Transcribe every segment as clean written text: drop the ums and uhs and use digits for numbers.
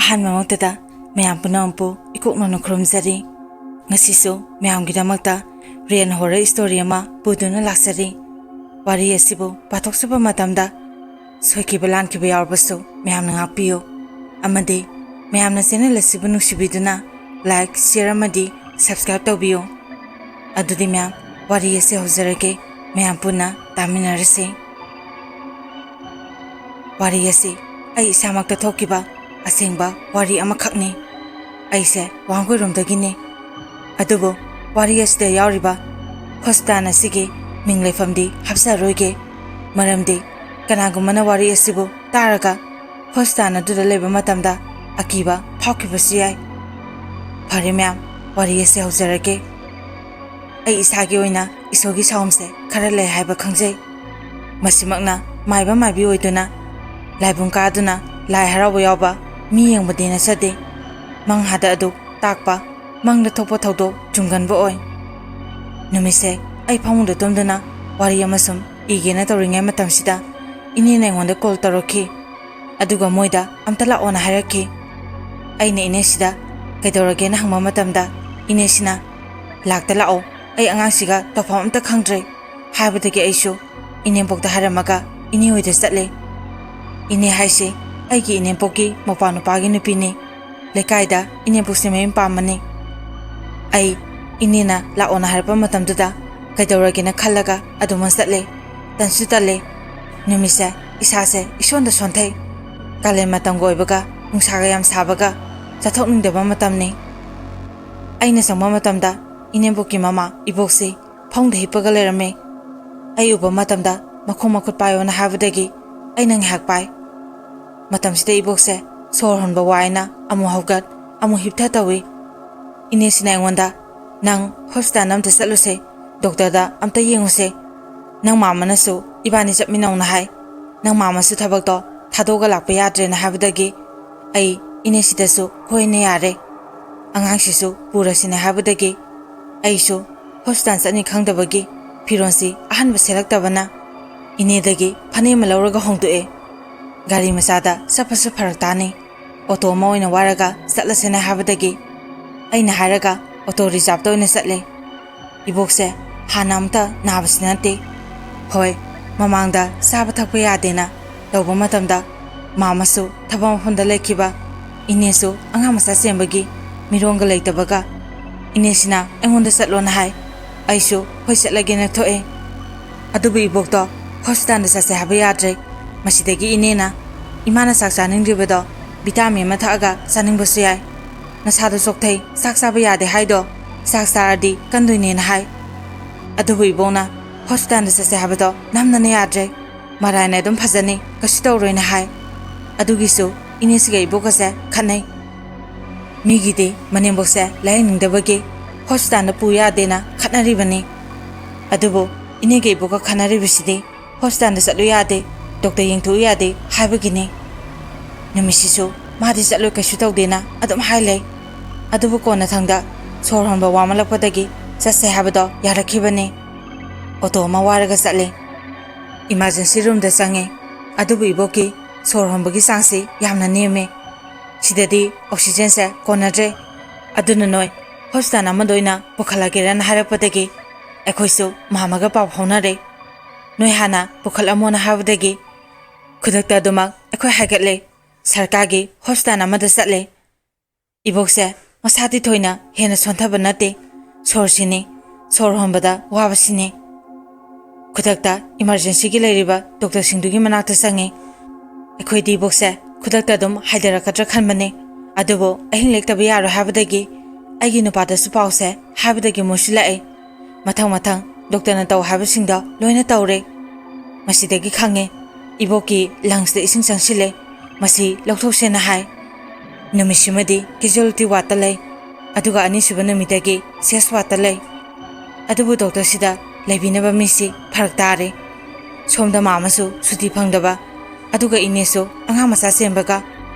ꯑꯍꯥꯟꯕꯃꯛꯇꯗ ꯃꯌꯥꯝ ꯄꯨꯝꯅꯃꯛꯄꯨ ꯏꯀꯣꯛꯅꯅ ꯈꯨꯔꯨꯝꯖꯔꯤ. ꯉꯁꯤꯁꯨ ꯃꯌꯥꯝꯒꯤꯗꯃꯛꯇ ꯔꯦꯟ ꯍꯣꯔꯔ ꯁ꯭ꯇꯣꯔꯤ ꯑꯃ ꯄꯨꯗꯨꯅ ꯂꯥꯛꯆꯔꯤ. ꯋꯥꯔꯤ ꯑꯁꯤꯕꯨ ꯄꯥꯊꯣꯛꯆꯕ ꯃꯇꯝꯗ ꯁꯣꯏꯈꯤꯕ ꯂꯥꯟꯈꯤꯕ ꯌꯥꯎꯔꯕꯁꯨ ꯃꯌꯥꯝꯅ ꯉꯥꯛꯄꯤꯌꯨ. ꯑꯃꯗꯤ ꯃꯌꯥꯝꯅ ꯆꯦꯅꯦꯜ ꯑꯁꯤꯕꯨ ꯅꯨꯡꯁꯤꯕꯤꯗꯨꯅ ꯂꯥꯏꯛ, ꯁꯦꯌꯔ ꯑꯃꯗꯤ ꯁꯕꯁꯀ꯭ꯔꯥꯏꯕ ꯇꯧꯕꯤꯌꯨ. ꯑꯗꯨꯗꯤ ꯃꯌꯥꯝ ꯋꯥꯔꯤ ꯑꯁꯤ ꯍꯧꯖꯔꯒꯦ. ꯃꯌꯥꯝ ꯄꯨꯟꯅ ꯇꯥꯃꯤꯟꯅꯔꯁꯤ. ꯋꯥꯔꯤ ꯑꯁꯤ ꯑꯩ ꯏꯁꯥꯃꯛꯇ ꯊꯣꯛꯈꯤꯕ ꯑꯁꯦꯡꯕ ꯋꯥꯔꯤ ꯑꯃꯈꯛꯅꯤ. ꯑꯩꯁꯦ ꯋꯥꯡꯒꯣꯏꯔꯣꯝꯗꯒꯤꯅꯤ. ꯑꯗꯨꯕꯨ ꯋꯥꯔꯤ ꯑꯁꯤꯗ ꯌꯥꯎꯔꯤꯕ ꯍꯣꯁꯄꯤꯇꯥꯜ ꯑꯁꯤꯒꯤ ꯃꯤꯡ ꯂꯩꯐꯝꯗꯤ ꯍꯥꯞꯆꯔꯣꯏꯒꯦ. ꯃꯔꯝꯗꯤ ꯀꯅꯥꯒꯨꯝꯕꯅ ꯋꯥꯔꯤ ꯑꯁꯤꯕꯨ ꯇꯥꯔꯒ ꯍꯣꯁꯄꯤꯇꯥꯜ ꯑꯗꯨꯗ ꯂꯩꯕ ꯃꯇꯝꯗ ꯑꯀꯤꯕ ꯐꯥꯎꯈꯤꯕꯁꯨ ꯌꯥꯏ. ꯐꯔꯦ ꯃꯌꯥꯝ, ꯋꯥꯔꯤ ꯑꯁꯤ ꯍꯧꯖꯔꯒꯦ. ꯑꯩ ꯏꯁꯥꯒꯤ ꯑꯣꯏꯅ ꯏꯁꯣꯔꯒꯤ ꯁꯥꯎꯝꯁꯦ ꯈꯔ ꯂꯩ ꯍꯥꯏꯕ ꯈꯪꯖꯩ. ꯃꯁꯤꯃꯛꯅ ꯃꯥꯏꯕ ꯃꯥꯏꯕꯤ ꯑꯣꯏꯗꯨꯅ ꯂꯥꯏꯕꯨꯡ ꯀꯥꯗꯨꯅ ꯂꯥꯏ ꯍꯔꯥꯎꯕ ꯌꯥꯎꯕ ꯃꯤ ꯌꯦꯡꯕꯗꯤ ꯅꯠꯆꯗꯦ. ꯃꯪꯍꯥꯗ ꯑꯗꯨ ꯇꯥꯛꯄ, ꯃꯪꯗ ꯊꯣꯛꯄ ꯊꯧꯗꯣꯛ ꯆꯨꯝꯒꯟꯕ ꯑꯣꯏ. ꯅꯨꯃꯤꯠꯁꯦ ꯑꯩ ꯐꯃꯨꯡꯗ ꯇꯨꯝꯗꯨꯅ ꯋꯥꯔꯤ ꯑꯃ ꯁꯨꯝ ꯏꯒꯦꯅ ꯇꯧꯔꯤꯉꯩ ꯃꯇꯝꯁꯤꯗ ꯏꯅꯦꯅ ꯑꯩꯉꯣꯟꯗ ꯀꯣꯜ ꯇꯧꯔꯛꯈꯤ. ꯑꯗꯨꯒ ꯃꯣꯏꯗ ꯑꯝꯇ ꯂꯥꯛꯑꯣꯅ ꯍꯥꯏꯔꯛꯈꯤ. ꯑꯩꯅ ꯏꯅꯦꯁꯤꯗ ꯀꯩꯗꯧꯔꯒꯦꯅ ꯍꯪꯕ ꯃꯇꯝꯗ ꯏꯅꯦꯁꯤꯅ ꯂꯥꯛꯇ ꯂꯥꯛꯑꯣ, ꯑꯩ ꯑꯉꯥꯡꯁꯤꯒ ꯇꯧꯐꯝ ꯑꯝꯇ ꯈꯪꯗ꯭ꯔꯦ ꯍꯥꯏꯕꯗꯒꯤ ꯑꯩꯁꯨ ꯏꯅꯦꯝꯄꯣꯛꯇ ꯍꯥꯏꯔꯝꯃꯒ ꯏꯅꯦ ꯍꯣꯏꯗ ꯆꯠꯂꯦ. ꯏꯅꯦ ꯍꯥꯏꯁꯤ ꯑꯩꯒꯤ ꯏꯅꯦꯝꯄꯣꯛꯀꯤ ꯃꯧꯄꯥꯅꯨꯄꯥꯒꯤ ꯅꯨꯄꯤꯅꯤ. ꯂꯩꯀꯥꯏꯗ ꯏꯅꯦꯝꯄꯣꯛꯁꯦ ꯃꯌꯨꯝ ꯄꯥꯝꯕꯅꯤ. ꯑꯩ ꯏꯅꯦꯅ ꯂꯥꯛꯑꯣꯅ ꯍꯥꯏꯔꯛꯄ ꯃꯇꯝꯗꯨꯗ ꯀꯩꯗꯧꯔꯒꯦꯅ ꯈꯜꯂꯒ ꯑꯗꯨꯃ ꯆꯠꯂꯦ. ꯇꯟꯁꯨ ꯇꯜꯂꯦ. ꯅꯨꯃꯤꯠꯁꯦ ꯏꯁꯥꯁꯦ ꯏꯁꯣꯟꯗ ꯁꯣꯟꯊꯩ. ꯀꯥꯂꯦꯟ ꯃꯇꯝꯒ ꯑꯣꯏꯕꯒ ꯅꯨꯡꯁꯥꯒ ꯌꯥꯝ ꯁꯥꯕꯒ ꯆꯠꯊꯣꯛꯅꯤꯡꯗꯕ ꯃꯇꯝꯅꯤ. ꯑꯩꯅ ꯆꯪꯕ ꯃꯇꯝꯗ ꯏꯅꯦꯝꯄꯣꯛꯀꯤ ꯃꯃꯥ ꯏꯕꯣꯛꯁꯤ ꯐꯃꯨꯡꯗ ꯍꯤꯞꯄꯒ ꯂꯩꯔꯝꯃꯦ. ꯑꯩ ꯎꯕ ꯃꯇꯝꯗ ꯃꯈꯣꯡ ꯃꯈꯨꯠ ꯄꯥꯏꯌꯣꯅ ꯍꯥꯏꯕꯗꯒꯤ ꯑꯩꯅ ꯉꯥꯏꯍꯥꯛ ꯄꯥꯏ. ꯃꯇꯝꯁꯤꯗ ꯏꯕꯣꯛꯁꯦ ꯁꯣꯔ ꯍꯣꯟꯕ ꯋꯥꯏꯅ ꯑꯃꯨꯛ ꯍꯧꯒꯠ ꯑꯃꯨꯛ ꯍꯤꯞꯊ ꯇꯧꯏ. ꯏꯅꯦꯁꯤꯅ ꯑꯩꯉꯣꯟꯗ ꯅꯪ ꯍꯣꯁꯄꯤꯇꯥꯜ ꯑꯝꯇ ꯆꯠꯂꯨꯁꯦ, ꯗꯣꯛꯇꯔꯗ ꯑꯝꯇ ꯌꯦꯡꯉꯨꯁꯦ. ꯅꯪ ꯃꯥꯃꯅꯁꯨ ꯏꯕꯥꯅꯤ ꯆꯠꯃꯤꯟꯅꯧꯅ ꯍꯥꯏ. ꯅꯪ ꯃꯥꯃꯁꯨ ꯊꯕꯛꯇꯣ ꯊꯥꯗꯣꯛꯑꯒ ꯂꯥꯛꯄ ꯌꯥꯗ꯭ꯔꯦꯅ ꯍꯥꯏꯕꯗꯒꯤ ꯑꯩ ꯏꯅꯦꯁꯤꯗꯁꯨ ꯍꯣꯏꯅꯦ ꯌꯥꯔꯦ, ꯑꯉꯥꯡꯁꯤꯁꯨ ꯄꯨꯔꯁꯤꯅꯦ ꯍꯥꯏꯕꯗꯒꯤ ꯑꯩꯁꯨ ꯍꯣꯁꯄꯤꯇꯥꯜ ꯆꯠꯅꯤ ꯈꯪꯗꯕꯒꯤ ꯐꯤꯔꯣꯟꯁꯤ ꯑꯍꯟꯕ ꯁꯦꯠꯂꯛꯇꯕꯅ ꯏꯅꯦꯗꯒꯤ ꯐꯅꯦꯛ ꯑꯃ ꯂꯧꯔꯒ ꯍꯣꯡꯗꯣꯛꯑꯦ. ꯒꯥꯔꯤ ꯃꯆꯥꯗ ꯆꯠꯄꯁꯨ ꯐꯔꯛ ꯇꯥꯅꯤ, ꯑꯣꯇꯣ ꯑꯃ ꯑꯣꯏꯅ ꯋꯥꯏꯔꯒ ꯆꯠꯂꯁꯦꯅ ꯍꯥꯏꯕꯗꯒꯤ ꯑꯩꯅ ꯍꯥꯏꯔꯒ ꯑꯣꯇꯣ ꯔꯤꯖꯥꯕꯇ ꯑꯣꯏꯅ ꯆꯠꯂꯦ. ꯏꯕꯣꯛꯁꯦ ꯍꯥꯟꯅ ꯑꯝꯇ ꯅꯥꯕꯁꯤ ꯅꯠꯇꯦ. ꯍꯣꯏ, ꯃꯃꯥꯡꯗ ꯆꯥꯕ ꯊꯛꯄ ꯌꯥꯗꯦꯅ ꯇꯧꯕ ꯃꯇꯝꯗ ꯃꯥꯃꯁꯨ ꯊꯕꯛ ꯃꯐꯝꯗ ꯂꯩꯈꯤꯕ, ꯏꯅꯦꯁꯨ ꯑꯉꯥꯡ ꯃꯆꯥ ꯆꯦꯟꯕꯒꯤ ꯃꯤꯔꯣꯟꯒ ꯂꯩꯇꯕꯒ ꯏꯅꯦꯁꯤꯅ ꯑꯩꯉꯣꯟꯗ ꯆꯠꯂꯣꯅ ꯍꯥꯏ. ꯑꯩꯁꯨ ꯍꯣꯏ ꯆꯠꯂꯒꯦꯅ ꯊꯣꯛꯑꯦ. ꯑꯗꯨꯕꯨ ꯏꯕꯣꯛꯇꯣ ꯍꯣꯁꯄꯤꯇꯥꯜꯗ ꯆꯠꯁꯦ ꯍꯥꯏꯕ ꯌꯥꯗ꯭ꯔꯦ. ꯃꯁꯤꯗꯒꯤ ꯏꯅꯦꯅ ꯏꯃꯥꯅ ꯆꯥꯛ ꯆꯥꯅꯤꯡꯗ꯭ꯔꯤꯕꯗꯣ ꯚꯤꯇꯥꯃꯤꯟ ꯑꯃ ꯊꯛꯑꯒ ꯆꯥꯅꯤꯡꯕꯁꯨ ꯌꯥꯏ. ꯅꯁꯥꯗꯣ ꯆꯣꯛꯊꯩ, ꯆꯥꯛ ꯆꯥꯕ ꯌꯥꯗꯦ ꯍꯥꯏꯗꯣ ꯆꯥꯛ ꯆꯥꯔꯗꯤ ꯀꯟꯗꯣꯏꯅꯦꯅ ꯍꯥꯏ. ꯑꯗꯨꯕꯨ ꯏꯕꯣꯛꯅ ꯍꯣꯁꯄꯤꯇꯥꯜꯗ ꯆꯠꯁꯦ ꯍꯥꯏꯕꯗꯣ ꯅꯝꯗꯅ ꯌꯥꯗ꯭ꯔꯦ, ꯃꯔꯥꯏꯅ ꯑꯗꯨꯝ ꯐꯖꯅꯤ, ꯀꯩꯁꯨ ꯇꯧꯔꯣꯏꯅ ꯍꯥꯏ. ꯑꯗꯨꯒꯤꯁꯨ ꯏꯅꯦꯁꯤꯒ ꯏꯕꯣꯛꯀꯁꯦ ꯈꯠꯅꯩ. ꯃꯤꯒꯤꯗꯤ ꯃꯅꯦꯝꯕꯣꯛꯁꯦ ꯂꯥꯌꯦꯡꯅꯤꯡꯗꯕꯒꯤ ꯍꯣꯁꯄꯤꯇꯥꯜꯗ ꯄꯨ ꯌꯥꯗꯦꯅ ꯈꯠꯅꯔꯤꯕꯅꯤ. ꯑꯗꯨꯕꯨ ꯏꯅꯦꯒ ꯏꯕꯣꯛꯀ ꯈꯠꯅꯔꯤꯕꯁꯤꯗꯤ ꯍꯣꯁꯄꯤꯇꯥꯜꯗ ꯆꯠꯂꯨ ꯌꯥꯗꯦ, ꯗꯣꯛꯇꯔ ꯌꯦꯡꯊꯣꯛꯎ ꯌꯥꯗꯦ ꯍꯥꯏꯕꯒꯤꯅꯤ. ꯅꯨꯃꯤꯠꯁꯤꯁꯨ ꯃꯥꯗꯤ ꯆꯠꯂꯣꯏ ꯀꯩꯁꯨ ꯇꯧꯗꯦꯅ ꯑꯗꯨꯝ ꯍꯥꯏ ꯂꯩ. ꯑꯗꯨꯕꯨ ꯀꯣꯟꯅꯊꯪꯗ ꯁꯣꯔ ꯍꯣꯟꯕ ꯋꯥꯃꯜꯂꯛꯄꯗꯒꯤ ꯆꯠꯁꯦ ꯍꯥꯏꯕꯗꯣ ꯌꯥꯔꯛꯈꯤꯕꯅꯤ. ꯑꯣꯇꯣ ꯑꯃ ꯋꯥꯏꯔꯒ ꯆꯠꯂꯦ. ꯏꯃꯥꯔꯖꯦꯟꯁꯤ ꯔꯨꯝꯗ ꯆꯪꯉꯦ. ꯑꯗꯨꯕꯨ ꯏꯕꯣꯛꯀꯤ ꯁꯣꯔ ꯍꯣꯟꯕꯒꯤ ꯆꯥꯡꯁꯤ ꯌꯥꯝꯅ ꯅꯦꯝꯃꯦ. ꯁꯤꯗꯗꯤ ꯑꯣꯛꯁꯤꯖꯦꯟꯁꯦ ꯀꯣꯟꯅꯗ꯭ꯔꯦ. ꯑꯗꯨꯅ ꯅꯣꯏ ꯍꯣꯁꯄꯤꯇꯥꯜ ꯑꯃꯗ ꯑꯣꯏꯅ ꯄꯨꯈꯠꯂꯒꯦꯔꯅ ꯍꯥꯏꯔꯛꯄꯗꯒꯤ ꯑꯩꯈꯣꯏꯁꯨ ꯃꯥꯃꯒ ꯄꯥꯎ ꯐꯥꯎꯅꯔꯦ. ꯅꯣꯏ ꯍꯥꯟꯅ ꯄꯨꯈꯠꯂꯝꯃꯣꯅ ꯍꯥꯏꯕꯗꯒꯤ ꯈꯨꯗꯛꯇ ꯑꯗꯨꯃꯛ ꯑꯩꯈꯣই ꯍꯥꯏꯒꯠꯂꯦ. ꯁꯔꯀꯥꯔꯒꯤ ꯍꯣꯁꯄꯤꯇꯥꯜ ꯑꯃꯗ ꯆꯠꯂꯦ. ꯏꯕꯣꯛꯁꯦ ꯃꯁꯥꯗꯤ ꯊꯣꯏꯅ ꯍꯦꯟꯅ ꯁꯣꯟꯊꯕ ꯅꯠꯇꯦ, ꯁꯣꯔꯁꯤꯅꯤ, ꯁꯣꯔ ꯍꯣꯟꯕꯗ ꯋꯥꯕꯁꯤꯅꯤ. ꯈꯨꯗꯛꯇ ꯏꯃꯥꯔꯖꯦꯟꯁꯤꯒꯤ ꯂꯩꯔꯤꯕ ꯗꯣꯛꯇꯔꯁꯤꯡꯗꯨꯒꯤ ꯃꯅꯥꯛꯇ ꯆꯪꯉꯦ. ꯑꯩꯈꯣꯏꯗꯤ ꯏꯕꯣꯛꯁꯦ ꯈꯨꯗꯛꯇ ꯑꯗꯨꯝ ꯍꯥꯏꯊꯔꯛꯀꯗ꯭ꯔꯥ ꯈꯟꯕꯅꯦ. ꯑꯗꯨꯕꯨ ꯑꯍꯤꯡ ꯂꯦꯛꯇꯕ ꯌꯥꯔꯣꯏ ꯍꯥꯏꯕꯗꯒꯤ ꯑꯩꯒꯤ ꯅꯨꯄꯥꯗꯁꯨ ꯄꯥꯎꯁꯦ ꯍꯥꯏꯕꯗꯒꯤ ꯃꯣꯏꯁꯨ ꯂꯥꯛꯑꯦ. ꯃꯊꯪ ꯃꯊꯪ ꯗꯣꯛꯇꯔꯅ ꯇꯧ ꯍꯥꯏꯕꯁꯤꯡꯗꯣ ꯂꯣꯏꯅ ꯇꯧꯔꯦ. ꯃꯁꯤꯗꯒꯤ ꯈꯪꯉꯦ ꯏꯕꯣꯛꯀꯤ ꯂꯪꯁꯇ ꯏꯁꯤꯡ ꯆꯪꯁꯤꯜꯂꯦ. ꯃꯁꯤ ꯂꯧꯊꯣꯛꯁꯦꯅ ꯍꯥꯏ. ꯅꯨꯃꯤꯠꯁꯤꯃꯗꯤ ꯀꯦꯖꯨꯋꯦꯂꯤꯇꯤ ꯋꯥꯔꯗꯇ ꯂꯩ, ꯑꯗꯨꯒ ꯑꯅꯤꯁꯨꯕ ꯅꯨꯃꯤꯠꯇꯒꯤ ꯁꯦꯁ ꯋꯥꯔꯗꯇ ꯂꯩ. ꯑꯗꯨꯕꯨ ꯗꯣꯛꯇꯔꯁꯤꯗ ꯂꯩꯕꯤꯅꯕ ꯃꯤꯁꯤ ꯐꯔꯛ ꯇꯥꯔꯦ. ꯁꯣꯝꯗ ꯃꯥꯃꯁꯨ ꯁꯨꯇꯤ ꯐꯪꯗꯕ, ꯑꯗꯨꯒ ꯏꯅꯦꯁꯨ ꯑꯉꯥꯡ ꯃꯆꯥ ꯆꯦꯟꯕꯒ.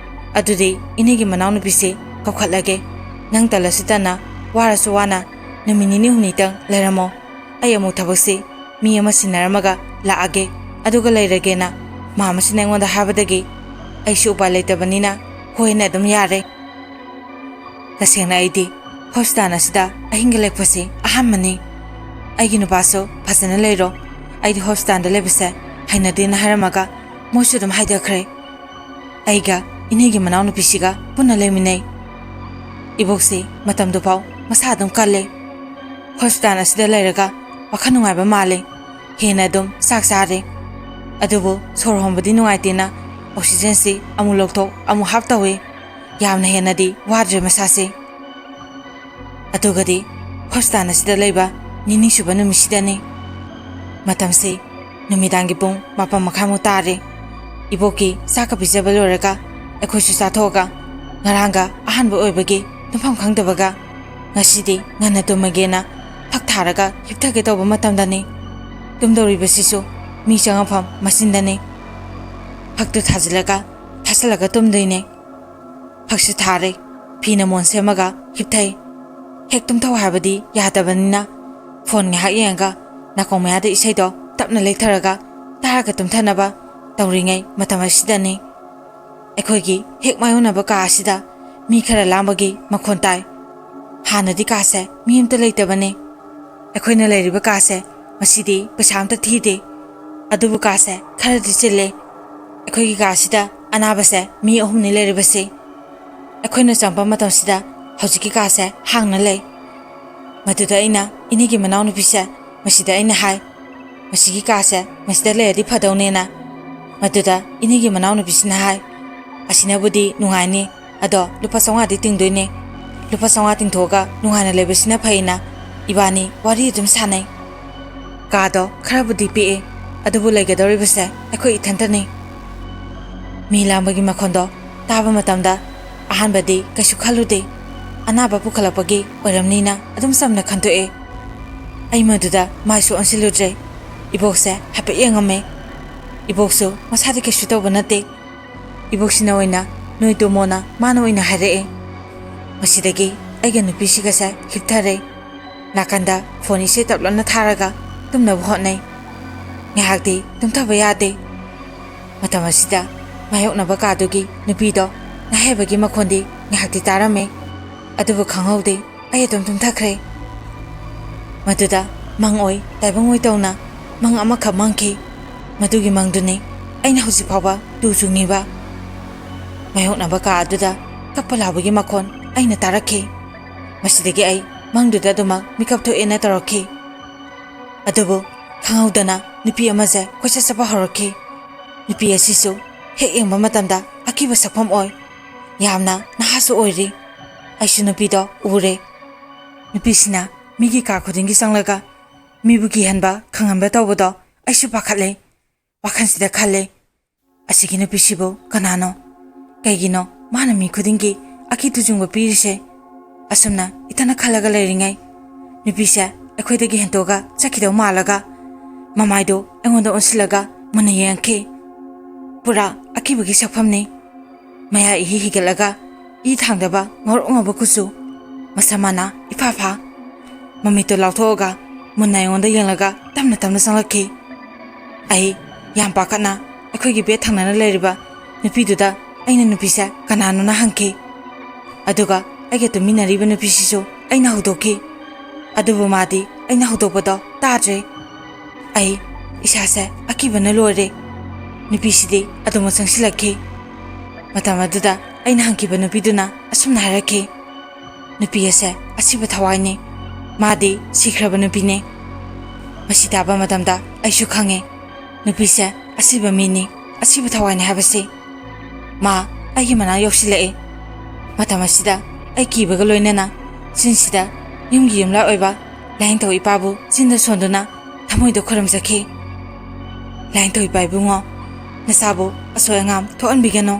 ꯑꯗꯨꯗꯤ ꯏꯅꯦꯒꯤ ꯃꯅꯥꯎꯅꯨꯄꯤꯁꯤ ꯀꯧꯈꯠꯂꯒꯦ. ꯅꯪ ꯇꯜꯂꯁꯨ ꯇꯟꯅ, ꯋꯥꯔꯁꯨ ꯋꯥꯅ ꯅꯨꯃꯤꯠ ꯅꯤꯅꯤ ꯍꯨꯝꯅꯤꯇꯪ ꯂꯩꯔꯝꯃꯣ. ꯑꯩ ꯑꯃꯨꯛ ꯊꯕꯛꯁꯤ ꯃꯤ ꯑꯃ ꯁꯤꯟꯅꯔꯝꯃꯒ ꯂꯥꯛꯑꯒꯦ, ꯑꯗꯨꯒ ꯂꯩꯔꯒꯦꯅ ꯃꯥꯃꯁꯤꯅ ꯑꯩꯉꯣꯟꯗ ꯍꯥꯏꯕꯗꯒꯤ ꯑꯩꯁꯨ ꯎꯄꯥꯏ ꯂꯩꯇꯕꯅꯤꯅ ꯍꯣꯏꯅ ꯑꯗꯨꯝ ꯌꯥꯔꯦ ꯇꯁꯦꯡꯅ ꯑꯩꯗꯤ ꯍꯣꯁꯄꯤꯇꯥꯜ ꯑꯁꯤꯗ ꯑꯍꯤꯡꯒ ꯂꯦꯛꯄꯁꯤ ꯑꯍꯥꯟꯕꯅꯤ ꯑꯩꯒꯤ ꯅꯨꯄꯥꯁꯨ ꯐꯖꯅ ꯂꯩꯔꯣ ꯑꯩꯗꯤ ꯍꯣꯁꯄꯤꯇꯥꯜꯗ ꯂꯩꯕꯁꯦ ꯍꯩꯅꯗꯦꯅ ꯍꯥꯏꯔꯝꯃꯒ ꯃꯣꯏꯁꯨ ꯑꯗꯨꯝ ꯍꯥꯏꯗꯈ꯭ꯔꯦ ꯑꯩꯒ ꯏꯅꯦꯒꯤ ꯃꯅꯥꯎꯅꯨꯄꯤꯁꯤꯒ ꯄꯨꯟꯅ ꯂꯩꯃꯤꯟꯅꯩ ꯏꯕꯣꯛꯁꯤ ꯃꯇꯝꯗꯨꯐꯥꯎ ꯃꯁꯥ ꯑꯗꯨꯝ ꯀꯜꯂꯦ ꯍꯣꯁꯄꯤꯇꯥꯜ ꯑꯁꯤꯗ ꯂꯩꯔꯒ ꯋꯥꯈꯜ ꯅꯨꯡꯉꯥꯏꯕ ꯃꯥꯜꯂꯦ ꯍꯦꯟꯅ ꯑꯗꯨꯝ ꯆꯥꯛ ꯆꯥꯔꯦ ꯑꯗꯨꯕꯨ ꯁꯣꯔ ꯍꯣꯟꯕꯗꯤ ꯅꯨꯡꯉꯥꯏꯇꯦꯅ ꯑꯣꯛꯁꯤꯖꯦꯟꯁꯤ ꯑꯃꯨꯛ ꯂꯧꯊꯣꯛ ꯑꯃꯨꯛ ꯍꯥꯞ ꯇꯧꯏ ꯌꯥꯝꯅ ꯍꯦꯟꯅꯗꯤ ꯋꯥꯗ꯭ꯔꯦ ꯃꯁꯥꯁꯦ ꯑꯗꯨꯒꯗꯤ ꯍꯣꯁꯄꯤꯇꯥꯜ ꯑꯁꯤꯗ ꯂꯩꯕ ꯅꯤꯅꯤ-ꯁꯨꯕ ꯅꯨꯃꯤꯠꯁꯤꯗꯅꯤ ꯃꯇꯝꯁꯤ ꯅꯨꯃꯤꯗꯥꯡꯒꯤ ꯄꯨꯡ 7:30 ꯇꯥꯔꯦ ꯏꯕꯣꯛꯀꯤ ꯆꯥꯛꯀ ꯄꯤꯖꯕ ꯂꯣꯏꯔꯒ ꯑꯩꯈꯣꯏꯁꯨ ꯆꯥꯊꯣꯛꯑꯒ ꯉꯔꯥꯡꯒ ꯑꯍꯥꯟꯕ ꯑꯣꯏꯕꯒꯤ ꯇꯨꯝꯐꯝ ꯈꯪꯗꯕꯒ ꯉꯁꯤꯗꯤ ꯉꯟꯅ ꯇꯨꯝꯃꯒꯦꯅ ꯐꯛ ꯊꯥꯔꯒ ꯍꯤꯞꯊꯒꯦ ꯇꯧꯕ ꯃꯇꯝꯗꯅꯤ ꯇꯨꯝꯗꯧꯔꯤꯕꯁꯤꯁꯨ ꯃꯤ ꯆꯪꯉꯛꯐꯝ ꯃꯆꯤꯟꯗꯅꯤ ꯐꯛꯇꯨ ꯊꯥꯖꯤꯜꯂꯒ ꯇꯨꯝꯗꯣꯏꯅꯦ ꯐꯛꯁꯨ ꯊꯥꯔꯦ ꯐꯤꯅ ꯃꯣꯟ ꯁꯦꯝꯃꯒ ꯍꯤꯞꯊꯩ ꯍꯦꯛ ꯇꯨꯝꯊꯧ ꯍꯥꯏꯕꯗꯤ ꯌꯥꯗꯕꯅꯤꯅ ꯐꯣꯟ ꯉꯥꯏꯍꯥꯛ ꯌꯦꯡꯉꯒ ꯅꯥꯀꯣꯡ ꯃꯌꯥꯗ ꯏꯁꯩꯗꯣ ꯇꯞꯅ ꯂꯩꯊꯔꯒ ꯇꯥꯔꯒ ꯇꯨꯝꯊꯅꯕ ꯇꯧꯔꯤꯉꯩ ꯃꯇꯝ ꯑꯁꯤꯗꯅꯤ ꯑꯩꯈꯣꯏꯒꯤ ꯍꯦꯛ ꯃꯥꯌꯣꯛꯅꯕ ꯀꯥ ꯑꯁꯤꯗ ꯃꯤ ꯈꯔ ꯂꯥꯡꯕꯒꯤ ꯃꯈꯣꯟ ꯇꯥꯏ ꯍꯥꯟꯅꯗꯤ ꯀꯥꯁꯦ ꯃꯤ ꯑꯃꯇ ꯂꯩꯇꯕꯅꯦ ꯑꯩꯈꯣꯏꯅ ꯂꯩꯔꯤꯕ ꯀꯥꯁꯦ ꯃꯁꯤꯗꯤ ꯄꯩꯁꯥ ꯑꯃꯇ ꯊꯤꯗꯦ ꯑꯗꯨꯕꯨ ꯀꯥꯁꯦ ꯈꯔꯗꯤ ꯆꯤꯜꯂꯦ ꯑꯩꯈꯣꯏꯒꯤ ꯀꯥꯁꯤꯗ ꯑꯅꯥꯕꯁꯦ ꯃꯤ 3ꯅꯤ ꯂꯩꯔꯤꯕꯁꯦ ꯑꯩꯈꯣꯏꯅ ꯆꯪꯕ ꯃꯇꯝꯁꯤꯗ ꯍꯧꯖꯤꯛꯀꯤ ꯀꯥꯁꯦ ꯍꯥꯡꯅ ꯂꯩ ꯃꯗꯨꯗ ꯑꯩꯅ ꯏꯅꯦꯒꯤ ꯃꯅꯥꯎꯅꯨꯄꯤꯁꯦ ꯃꯁꯤꯗ ꯑꯩꯅ ꯍꯥꯏ ꯃꯁꯤꯒꯤ ꯀꯥꯁꯦ ꯃꯁꯤꯗ ꯂꯩꯔꯗꯤ ꯐꯗꯧꯅꯦꯅ ꯃꯗꯨꯗ ꯏꯅꯦꯒꯤ ꯃꯅꯥꯎꯅꯨꯄꯤꯁꯤꯅ ꯍꯥꯏ ꯑꯁꯤꯅꯕꯨꯗꯤ ꯅꯨꯡꯉꯥꯏꯅꯤ ꯑꯗꯣ ꯂꯨꯄꯥ 500ꯗꯤ ꯇꯤꯡꯗꯣꯏꯅꯦ ꯂꯨꯄꯥ 500 ꯇꯤꯡꯊꯣꯛꯑꯒ ꯅꯨꯡꯉꯥꯏꯅ ꯂꯩꯕꯁꯤꯅ ꯐꯩꯅ 이바니 와리 좀 사네. 가도 크라부디 삐에 아두부 레게더리브세 에코 이탄타니. 미라마기 마콘도 타바 마탐다 아한바디 가슈 칼루데 아나바 부칼라빠기 오람니나 아둠 삼나 칸토에 아이마두다 마이수 온실루제 이복세 하페 영어메 이복수 마사디 가슈 떠바 나테 이복시나 오이나 노이도 모나 마나 오이나 하레에 마시데기 아이가 누피시가사 힙타레 나간다 폰이 세탑런나 타라가 tumnabu hotnay ngahakdi tumthaba yade matamasida mayoknaba kadugi nupido nahebagi makhondi ngahakdi tarame adubu khanghaude ay tumthakre maduda mangoi taibangoi tawna mang amakha mangki madugi mangduni aina husi phaba dujungniba mayoknaba ka aduda kapalabagi makhon aina tarakhi masidagi ay mangduda duma mikap tho ena tarakhi adubu khangudana nupi amaze khocha sapa horokhi nupi asisu he engba matamda akiba sakpham oi yamna nahasu oiri aisu nupi do ure nupi sina migi ka khudingi sanglaga mibuki hanba khangamba tawbodo aisu pakhatle wakhansida khalle asigi nupi sibo kanano kaigino mana mi khudingi aki tujungba pirise asumna itana khalaga leiringai nupi sa ꯑꯩꯈꯣꯏꯗꯒꯤ ꯍꯦꯟꯇꯣꯛꯒ ꯆꯠꯈꯤꯗꯧ ꯃꯥꯜꯂꯒ ꯃꯃꯥꯏꯗꯣ ꯑꯩꯉꯣꯟꯗ ꯑꯣꯟꯁꯤꯜꯂꯒ ꯃꯨꯟꯅ ꯌꯦꯡꯈꯤ ꯄꯨꯔꯥ ꯑꯀꯤꯕꯒꯤ ꯁꯛꯐꯝꯅꯤ ꯃꯌꯥ ꯏꯍꯤ ꯍꯤꯒꯠꯂꯒ E ꯊꯥꯡꯗꯕ ꯉꯧꯔꯣꯛ ꯉꯧꯕ ꯀꯨꯆꯨ ꯃꯁꯥꯃꯥꯅ ꯏꯐꯥ ꯃꯃꯤꯠꯇꯣ ꯂꯥꯎꯊꯣꯛꯑꯒ ꯃꯨꯟꯅ ꯑꯩꯉꯣꯟꯗ ꯌꯦꯡꯂꯒ ꯇꯞꯅ ꯆꯪꯂꯛꯈꯤ ꯑꯩ ꯌꯥꯝ ꯄꯥꯈꯠꯅ ꯑꯩꯈꯣꯏꯒꯤ ꯕꯦꯠ ꯊꯪꯅꯅ ꯂꯩꯔꯤꯕ ꯅꯨꯄꯤꯗꯨꯗ ꯑꯩꯅ ꯅꯨꯄꯤꯁꯦ ꯀꯅꯥꯅꯣꯅ ꯍꯪꯈꯤ ꯑꯗꯨꯒ ꯑꯩꯒ ꯇꯨꯃꯤꯟꯅꯔꯤꯕ ꯅꯨꯄꯤꯁꯤꯁꯨ ꯑꯩꯅ ꯍꯧꯗꯣꯛꯈꯤ ꯑꯗꯨꯕꯨ ꯃꯥꯗꯤ ꯑꯩꯅ ꯍꯧꯗꯣꯛꯄꯗꯣ ꯇꯥꯗ꯭ꯔꯦ ꯑꯩ ꯏꯁꯥꯁꯦ ꯑꯀꯤꯕꯅ ꯂꯣꯏꯔꯦ ꯅꯨꯄꯤꯁꯤꯗꯤ ꯑꯗꯨꯝ ꯆꯪꯁꯤꯜꯂꯛꯈꯤ ꯃꯇꯝ ꯑꯗꯨꯗ ꯑꯩꯅ ꯍꯪꯈꯤꯕ ꯅꯨꯄꯤꯗꯨꯅ ꯑꯁꯨꯝꯅ ꯍꯥꯏꯔꯛꯈꯤ ꯅꯨꯄꯤ ꯑꯁꯦ ꯑꯁꯤꯕ ꯊꯋꯥꯏꯅꯤ ꯃꯥꯗꯤ ꯁꯤꯈ꯭ꯔꯕ ꯅꯨꯄꯤꯅꯤ ꯃꯁꯤ ꯇꯥꯕ ꯃꯇꯝꯗ ꯑꯩꯁꯨ ꯈꯪꯉꯦ ꯅꯨꯄꯤꯁꯦ ꯑꯁꯤꯕ ꯃꯤꯅꯤ ꯑꯁꯤꯕ ꯊꯋꯥꯏꯅꯤ ꯍꯥꯏꯕꯁꯤ ꯃꯥ ꯑꯩꯒꯤ ꯃꯅꯥꯛ ꯌꯧꯁꯤꯜꯂꯛꯑꯦ ꯃꯇꯝ ꯑꯁꯤꯗ ꯑꯩ ꯀꯤꯕꯒ ꯂꯣꯏꯅꯅ ꯆꯤꯟꯁꯤꯗ ꯌꯨꯝꯒꯤ ꯌꯨꯝꯂꯥ ꯑꯣꯏꯕ ꯂꯥꯏꯅꯤꯡꯊꯧ ꯏꯄꯥꯕꯨ ꯆꯤꯟꯗ ꯁꯣꯟꯗꯨꯅ ꯊꯃꯣꯏꯗ ꯈꯨꯔꯨꯝꯖꯈꯤ ꯂꯥꯏꯅꯤꯡꯊꯧ ꯏꯄꯥ ꯏꯕꯨꯡꯉꯣ ꯅꯁꯥꯕꯨ ꯑꯁꯣꯏ ꯑꯉꯥꯝ ꯊꯣꯛꯍꯟꯕꯤꯒꯅꯨ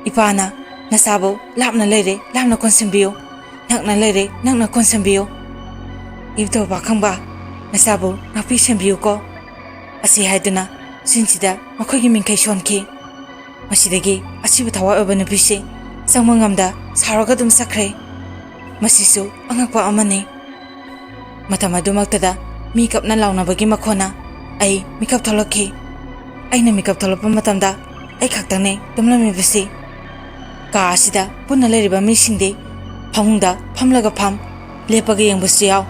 ꯏꯄꯥꯅ ꯅꯁꯥꯕꯨ ꯂꯥꯞꯅ ꯂꯩꯔꯦ ꯂꯥꯞꯅ ꯀꯣꯟꯁꯤꯟꯕꯤꯌꯨ ꯅꯛꯅ ꯂꯩꯔꯦ ꯅꯛꯅ ꯀꯣꯟꯁꯤꯟꯕꯤꯌꯨ ꯏꯕꯨꯙꯧ ꯄꯥꯈꯪꯕ ꯅꯁꯥꯕꯨ ꯉꯥꯛꯄꯤ ꯁꯦꯟꯕꯤꯌꯨꯀꯣ ꯑꯁꯤ ꯍꯥꯏꯗꯨꯅ ꯆꯤꯟꯁꯤꯗ ꯃꯈꯣꯏꯒꯤ ꯃꯤꯡꯈꯩ ꯁꯣꯟꯈꯤ ꯃꯁꯤꯗꯒꯤ ꯑꯁꯤꯕ ꯊꯋꯥꯏ ꯑꯣꯏꯕ ꯅꯨꯄꯤꯁꯤ ꯆꯪꯕ ꯉꯝꯗ ꯁꯥꯎꯔꯒ ꯑꯗꯨꯝ ꯆꯠꯈ꯭ꯔꯦ ꯃꯁꯤꯁꯨ ꯑꯉꯛꯄ ꯑꯃꯅꯤ ꯃꯇꯝ ꯑꯗꯨꯃꯛꯇꯗ ꯃꯤ ꯀꯞꯅ ꯂꯥꯎꯅꯕꯒꯤ ꯃꯈꯣꯟꯅ ꯑꯩ ꯃꯤꯀꯞ ꯊꯣꯛꯂꯛꯈꯤ ꯑꯩꯅ ꯃꯤꯀꯞ ꯊꯣꯛꯂꯛꯄ ꯃꯇꯝꯗ ꯑꯩ ꯈꯛꯇꯪꯅꯦ ꯇꯨꯝꯂꯝꯃꯤꯕꯁꯤ Ka asida punna leriba misingdi famungda famlaga fam lepaga yengbasu yaw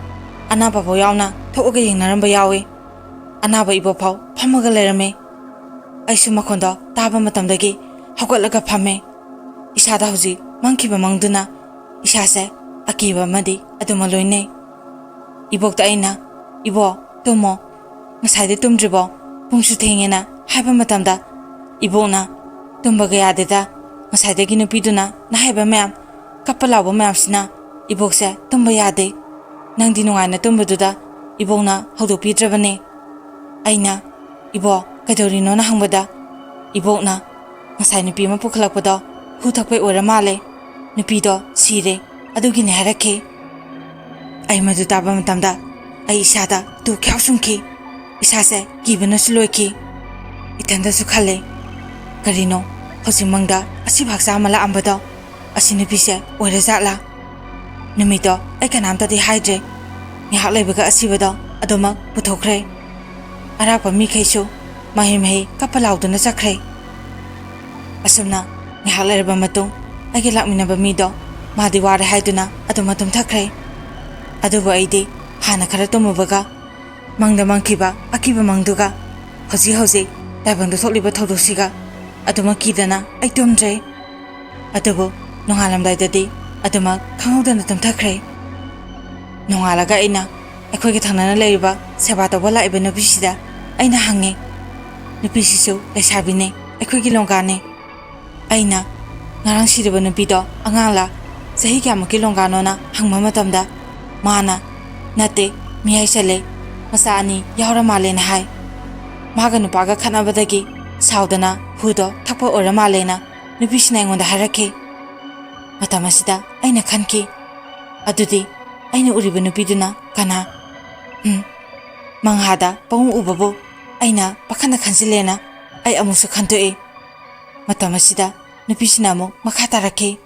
anaba bo yawna thoga yengnaramba yawi anaba ibo phaw phamaga lerame aisu makhonda taba matamdagi hawgatlaga phame isada huji mangkiba mangduna isase akiba madi aduma loine ibokta aina ibo tumo ngasai de tumdribo pungsu thengena haiba matamda ibona tumbaga yadeda ngasai de ginu piduna na haiba ma'am kapalawa ma'am sina ibokse tumba yade nangdi nungaina tumbaduda ibona hodo pidrabane aina ibo kadorino na hangbada ibokna ngasai nupi ma pukhalakpado hu thakpai ora male nupi do sire adugi ne harake ai madu taba matamda ai isada tu kyausungki isase kibana suloiki itanda su khale karino hosimangda asi bhaksa amala ambado asi nupi se ora zatla numito ai kanamta di haidre ni haklaibaga asibado adoma puthokre arapa mi khaisu mahim kapalauduna chakre asumna ni haklarba matung agi lakminaba mido madi ware haiduna aduma tum thakre adubu aidi hana khara tumubaga mangda mangkiba akiba mangduga hoji daibangdu thokliba thodusiga aduma kidana ai tumdre adubu nongalamdaidadi aduma khangudana tum thakre nongalaga aina akhoi thangnana leiba seba tawba laiba nubisida aina hange nupisisu lesabine akhoi longane aina ngarang siriba nupido angala sahi kyamuki longanona hangma matamda mana nate mihai sale masa ani yahora male na hai maga nupaga khanabadagi saudana hudo thakpa ora male na nupisina ngonda harake matamasida aina khanki adudi aina uriba nupiduna kana manghada pang ubabu aina pakhana khansilena ai amusu khantoe matamasida nupisina mo makhata rakhe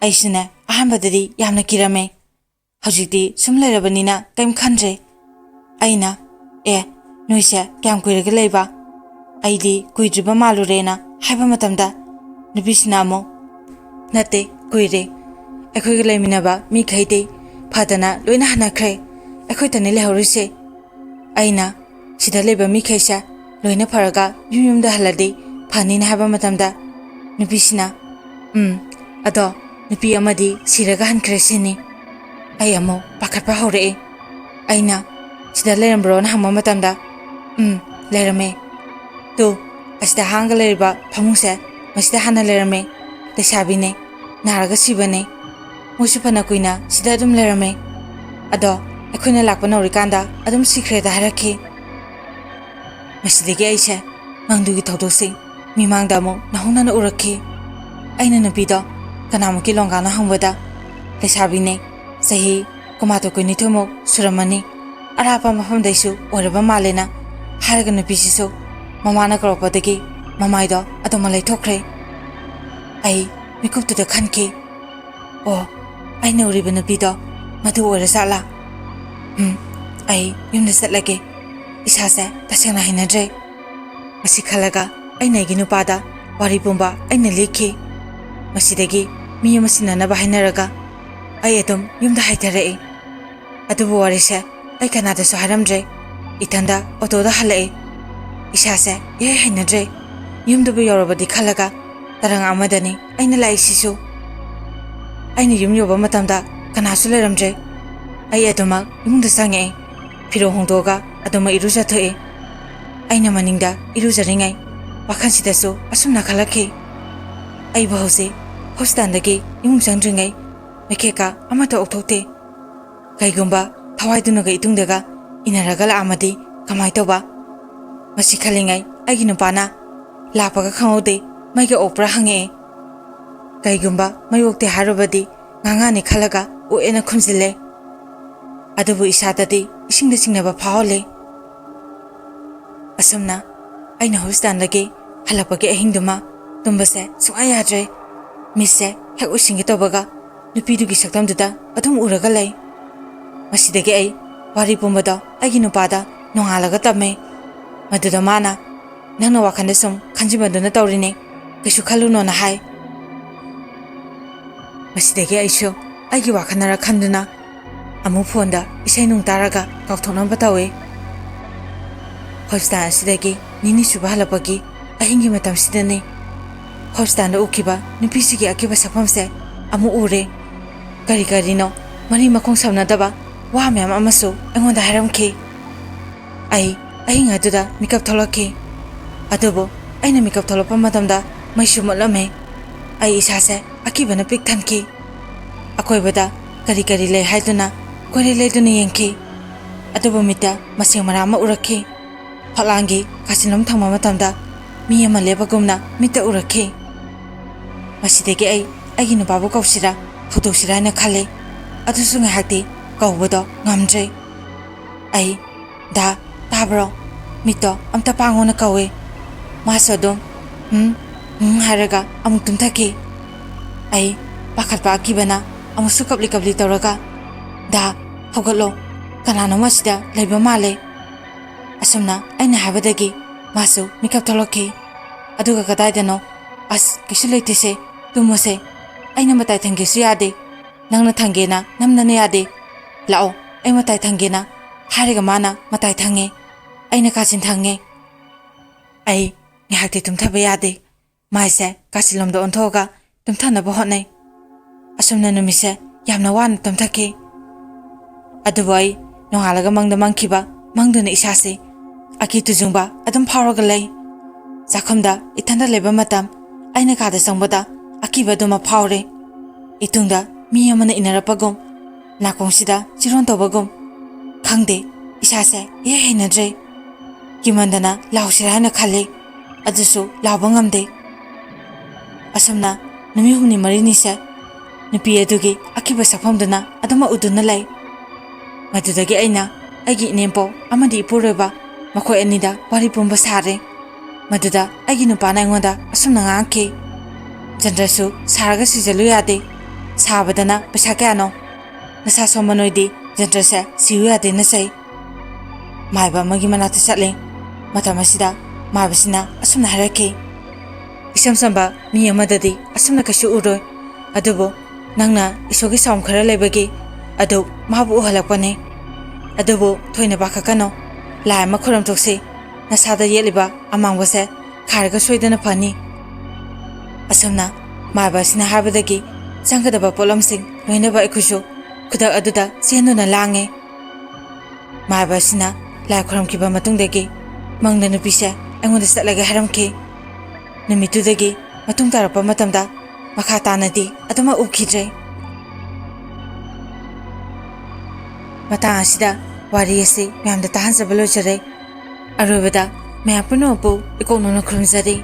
aisina ahambadadi yamna kirame hojiti sumlairabanina kaim khanre aina noise kyam kuiraga leiba aidi kuidriba malurena haiba matamda nupisina mo nate kuire akhoi leiminaba mi khaide phadana loina hanakhre akhoi tane lehorise aina sida leba mi khaisa loina pharaga yumyumda haladi phani na haba matamda nupisina ado nupi amadi siraga hankre sini ai amo pakhatpa hore aina sida lerambro na hamma matamda lerame to asida hanga lerba phamungse masida hana lerame lesabine naraga sibane musupana kuina sida dum lerame ado akhuna lakpa norikanda adum sikre da harake masidege aise mangdugi thodosi mimangda mo nahunana urakhi aina nupido kanamuki longana hangwada lesabine sahi kumato kuini thumo suramani arapa mafam daisu oraba malena haraga nupisisu mamana kropodagi mamaido adoma leithokre ai mikuptuda khanki o aina uriba nupido madu ora sala ai yumna satlage isase tasena hinadre masikhalaga aina gi nupada wari pumba aina lekhi masidagi mi amasina na bahinaraga ai atum yumda haitare adubu warise ai kanada so haramdre itanda otoda halae isase ye hinadre yumdu bu yorobadi khalaga tarang amadani aina laisisu aina yum yoba matamda kanasu leramdre ai aduma yumda sange phiro hongdoga aduma iruja thoe aina maningda iruja ringai wakhansidasu asumna khalakhe ai bahose hostandagi yum sangringai mekeka amata okthokte kaigumba thawaidunaga itungdaga inaragala amadi kamai toba masi khalingai aigi nupana lapaga khangode maiga opra hange kaigumba mayokte harobadi ngangani khalaga oena khunjile adubu isadadi isingda singnaba phawle asumna aina hostandagi halapagi ahingduma tumbase suayadre mise hek usingi tobaga nupidugi saktamduda adum uraga lay masidagi ai wari pumbado aigi nupada nongalaga tame maduda mana nangna wakhanda sum khanjibaduna tawrine kaisu khaluno na hai Masidagi aisho aigi wakhanara khanduna amu phone da isai nung taraga kaukthonamba tawe. Hospital asidagi nini suba halapagi ahingi matam sidane. Hospital da ukiba nupisi akiba sakpamse amu ure. Kari no mari makong samnadaba wa myam amasu engonda haramki. Ahinga duda mikap tholaki. Adubo aina mikap tholopa matamda maisu motlame. Ai isase akibana pik thanki. Akoibada kari lei haiduna kore leiduna yengki. Adubo mita masing marama urakki. Phalangi kasinam thangma matamda mi ama lebagumna mita urakki. Masidagi aigi nupabu kausira phudoksira na khale. Adusu ngahakti kaubado ngamdre. Da tabro mito amta pangona kawe. Masodom haraga amuk tumthaki. Pakhatpa akibana amusu kapli tawraga da hogalo kanano masida leiba male. Asumna aina habadagi masu mikap tholokki. Aduga kadaidano as kisu leitese tumose aina matai thangesu yade. Nangna thangena namnane yade. Lao ai matai thangena hariga mana matai thange. Aina kasin thange. Ngahakti tumthaba yade. Maise kasilomda onthoga tumthanaba hotnai. Asumna numise yamna wana tumthaki. Adubo ai nongalaga mangda mangkiba mangduna isase aki tujungba adum pharaga lei. Zakhomda ithanda leba matam aina kada sangbada akiba duma phawre. Itungda mi amana inarapagum nakongsida chiron tobagum khangde isase ye henadre. Kimandana lausira na khale adusu labangamde. Asumna numi humni marini se nupi adugi akiba sakpamduna adama uduna lei. Madudagi aigi inempo amadi ipureba makoi anida wari pumba sare. Maduda aigi nupana aingonda asumna ngangki. Jandrasu saraga sijalu yade. Sabadana pesa kayano. Nasa somanoidi jandrase siyu yade nasai. Maiba magi manata chatle. Matamasida mabasina asumna haraki. Isam samba mi amadadi asumna kashu uroi. Adubo nangna isogi saum khara lebagi adu mabu uhalakpane. Adubo thoina bakakano lai makhuram tokse nasada yeliba amangbase kharaga soidana phani. Asumna mabasina habadagi sangkadaba polamsing loinaba ikhushu khudak aduda chenduna lange. Mabasina lai khuram kiba matungdagi mangna nupise aingonda satlaga haramki. Numitudagi matung tarapa matamda makha tanadi aduma ukidre. Matang asida wari ase myamda tahansaba lojare. Arobada mayam punopu ikonona khurumjari.